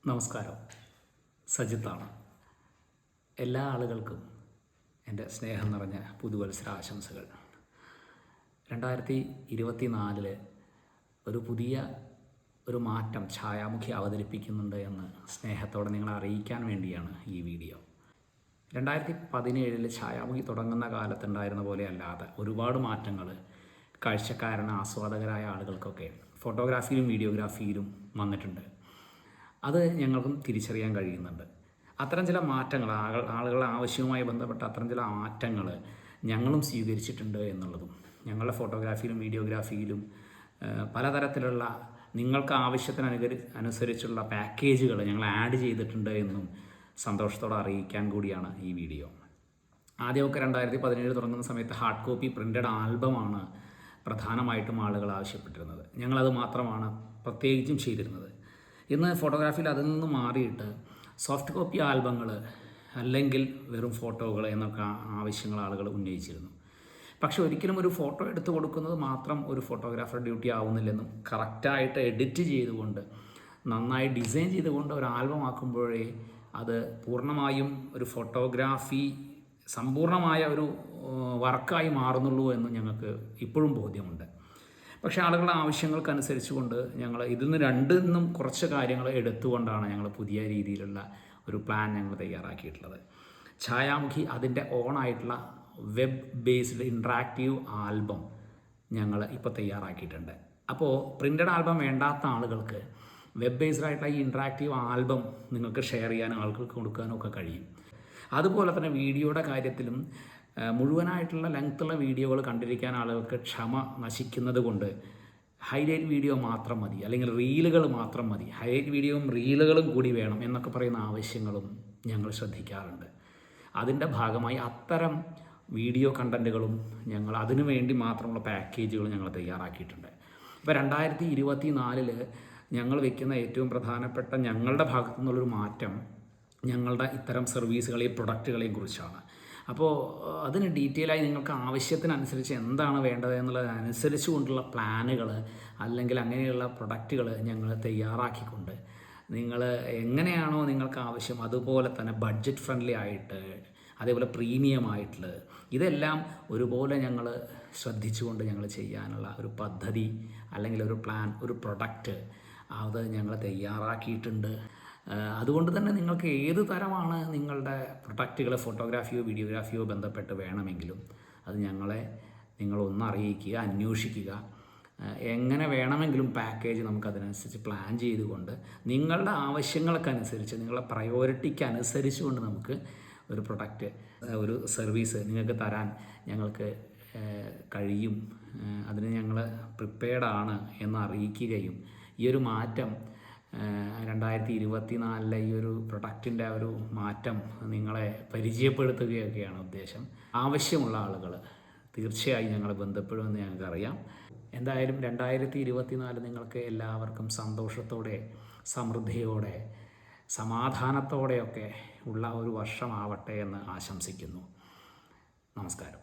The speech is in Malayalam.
നമസ്കാരം, സജിത്താണ്. എല്ലാ ആളുകൾക്കും എൻ്റെ സ്നേഹം നിറഞ്ഞ പുതുവത്സര ആശംസകൾ. 2024 ഒരു മാറ്റം ഛായാമുഖി അവതരിപ്പിക്കുന്നുണ്ട് എന്ന് സ്നേഹത്തോടെ നിങ്ങളെ അറിയിക്കാൻ വേണ്ടിയാണ് ഈ വീഡിയോ. 2017 ഛായാമുഖി തുടങ്ങുന്ന കാലത്തുണ്ടായിരുന്ന പോലെ അല്ലാതെ ഒരുപാട് മാറ്റങ്ങൾ കാഴ്ചക്കാരന് ആസ്വാദകരായ ആളുകൾക്കൊക്കെ ഫോട്ടോഗ്രാഫിയിലും വീഡിയോഗ്രാഫിയിലും വന്നിട്ടുണ്ട്. അത് ഞങ്ങൾക്കും തിരിച്ചറിയാൻ കഴിയുന്നുണ്ട്. അത്തരം ചില മാറ്റങ്ങൾ, ആളുകളുടെ ആവശ്യവുമായി ബന്ധപ്പെട്ട അത്തരം ചില മാറ്റങ്ങൾ ഞങ്ങളും സ്വീകരിച്ചിട്ടുണ്ട് എന്നുള്ളതും, ഞങ്ങളുടെ ഫോട്ടോഗ്രാഫിയിലും വീഡിയോഗ്രാഫിയിലും പലതരത്തിലുള്ള നിങ്ങൾക്ക് അനുസരിച്ചുള്ള പാക്കേജുകൾ ഞങ്ങൾ ആഡ് ചെയ്തിട്ടുണ്ട് എന്നും സന്തോഷത്തോടെ അറിയിക്കാൻ കൂടിയാണ് ഈ വീഡിയോ. ആദ്യമൊക്കെ 2017 തുടങ്ങുന്ന സമയത്ത് ഹാർഡ് കോപ്പി പ്രിൻ്റഡ് ആൽബമാണ് പ്രധാനമായിട്ടും ആളുകൾ ആവശ്യപ്പെട്ടിരുന്നത്. ഞങ്ങളത് മാത്രമാണ് പ്രത്യേകിച്ചും ചെയ്തിരുന്നത്. ഇന്ന് ഫോട്ടോഗ്രാഫിയിൽ അതിൽ നിന്ന് മാറിയിട്ട് സോഫ്റ്റ് കോപ്പി ആൽബങ്ങൾ അല്ലെങ്കിൽ വെറും ഫോട്ടോകൾ എന്നൊക്കെ ആവശ്യങ്ങൾ ആളുകൾ ഉന്നയിച്ചിരുന്നു. പക്ഷെ ഒരിക്കലും ഒരു ഫോട്ടോ എടുത്ത് കൊടുക്കുന്നത് മാത്രം ഒരു ഫോട്ടോഗ്രാഫർ ഡ്യൂട്ടി ആവുന്നില്ലെന്നും, കറക്റ്റായിട്ട് എഡിറ്റ് ചെയ്തുകൊണ്ട് നന്നായി ഡിസൈൻ ചെയ്തുകൊണ്ട് ഒരു ആൽബം ആക്കുമ്പോഴേ അത് പൂർണ്ണമായും ഒരു ഫോട്ടോഗ്രാഫി സമ്പൂർണ്ണമായ ഒരു വർക്കായി മാറുന്നുള്ളൂ എന്ന് ഞങ്ങൾക്ക് ഇപ്പോഴും ബോധ്യമുണ്ട്. പക്ഷേ ആളുകളുടെ ആവശ്യങ്ങൾക്കനുസരിച്ചുകൊണ്ട് ഞങ്ങൾ ഇതിൽ നിന്ന് രണ്ടിന്നും കുറച്ച് കാര്യങ്ങൾ എടുത്തുകൊണ്ടാണ് ഞങ്ങൾ പുതിയ രീതിയിലുള്ള ഒരു പ്ലാൻ ഞങ്ങൾ തയ്യാറാക്കിയിട്ടുള്ളത്. ഛായാമുഖി അതിൻ്റെ ഓണായിട്ടുള്ള വെബ് ബേസ്ഡ് ഇൻട്രാക്റ്റീവ് ആൽബം ഞങ്ങൾ ഇപ്പോൾ തയ്യാറാക്കിയിട്ടുണ്ട്. അപ്പോൾ പ്രിൻ്റഡ് ആൽബം വേണ്ടാത്ത ആളുകൾക്ക് വെബ് ബേസ്ഡ് ആയിട്ടുള്ള ഈ ഇൻട്രാക്റ്റീവ് ആൽബം നിങ്ങൾക്ക് ഷെയർ ചെയ്യാനും ആളുകൾക്ക് കൊടുക്കാനും ഒക്കെ കഴിയും. അതുപോലെ തന്നെ വീഡിയോയുടെ കാര്യത്തിലും മുഴുവനായിട്ടുള്ള ലെങ്ത്തുള്ള വീഡിയോകൾ കണ്ടിരിക്കാൻ ആളുകൾക്ക് ക്ഷമ നശിക്കുന്നത് കൊണ്ട് ഹൈലൈറ്റ് വീഡിയോ മാത്രം മതി, അല്ലെങ്കിൽ റീലുകൾ മാത്രം മതി, ഹൈലൈറ്റ് വീഡിയോയും റീലുകളും കൂടി വേണം എന്നൊക്കെ പറയുന്ന ആവശ്യങ്ങളും ഞങ്ങൾ ശ്രദ്ധിക്കാറുണ്ട്. അതിൻ്റെ ഭാഗമായി അത്തരം വീഡിയോ കണ്ടൻറ്റുകളും ഞങ്ങൾ അതിനു വേണ്ടി മാത്രമുള്ള പാക്കേജുകൾ ഞങ്ങൾ തയ്യാറാക്കിയിട്ടുണ്ട്. ഇപ്പോൾ 2024 ഞങ്ങൾ വയ്ക്കുന്ന ഏറ്റവും പ്രധാനപ്പെട്ട ഞങ്ങളുടെ ഭാഗത്തു നിന്നുള്ളൊരു മാറ്റം ഞങ്ങളുടെ ഇത്തരം സർവീസുകളെയും പ്രൊഡക്റ്റുകളെയും കുറിച്ചാണ്. അപ്പോൾ അതിന് ഡീറ്റെയിലായി നിങ്ങൾക്ക് ആവശ്യത്തിനനുസരിച്ച് എന്താണ് വേണ്ടത് എന്നുള്ളതനുസരിച്ച് കൊണ്ടുള്ള പ്ലാനുകൾ അല്ലെങ്കിൽ അങ്ങനെയുള്ള പ്രൊഡക്റ്റുകൾ ഞങ്ങൾ തയ്യാറാക്കിക്കൊണ്ട് നിങ്ങൾ എങ്ങനെയാണോ നിങ്ങൾക്ക് ആവശ്യം അതുപോലെ തന്നെ ബഡ്ജറ്റ് ഫ്രണ്ട്ലി ആയിട്ട്, അതേപോലെ പ്രീമിയം ആയിട്ടുള്ളത്, ഇതെല്ലാം ഒരുപോലെ ഞങ്ങൾ ശ്രദ്ധിച്ചുകൊണ്ട് ഞങ്ങൾ ചെയ്യാനുള്ള ഒരു പദ്ധതി അല്ലെങ്കിൽ ഒരു പ്ലാൻ, ഒരു പ്രൊഡക്റ്റ് അത് ഞങ്ങൾ തയ്യാറാക്കിയിട്ടുണ്ട്. അതുകൊണ്ട് തന്നെ നിങ്ങൾക്ക് ഏത് തരമാണ് നിങ്ങളുടെ പ്രൊഡക്റ്റുകൾ ഫോട്ടോഗ്രാഫിയോ വീഡിയോഗ്രാഫിയോ ബന്ധപ്പെട്ട് വേണമെങ്കിലും അത് നിങ്ങളൊന്ന് അറിയിക്കുക, അന്വേഷിക്കുക. എങ്ങനെ വേണമെങ്കിലും പാക്കേജ് നമുക്കതിനനുസരിച്ച് പ്ലാൻ ചെയ്തുകൊണ്ട് നിങ്ങളുടെ ആവശ്യങ്ങൾക്കനുസരിച്ച്, നിങ്ങളുടെ പ്രയോറിറ്റിക്ക് അനുസരിച്ചുകൊണ്ട് നമുക്ക് ഒരു പ്രൊഡക്റ്റ്, ഒരു സർവീസ് നിങ്ങൾക്ക് തരാൻ ഞങ്ങൾക്ക് കഴിയും. അതിന് ഞങ്ങൾ പ്രിപ്പയർഡാണ് എന്ന് അറിയിക്കുകയും ഈ ഒരു മാറ്റം 2024 ഈ ഒരു പ്രൊഡക്റ്റിൻ്റെ ഒരു മാറ്റം നിങ്ങളെ പരിചയപ്പെടുത്തുകയൊക്കെയാണ് ഉദ്ദേശം. ആവശ്യമുള്ള ആളുകൾ തീർച്ചയായും ഞങ്ങളെ ബന്ധപ്പെടുമെന്ന് ഞങ്ങൾക്കറിയാം. എന്തായാലും 2024 നിങ്ങൾക്ക് എല്ലാവർക്കും സന്തോഷത്തോടെ, സമൃദ്ധിയോടെ, സമാധാനത്തോടെയൊക്കെ ഉള്ള ഒരു വർഷമാവട്ടെ എന്ന് ആശംസിക്കുന്നു. നമസ്കാരം.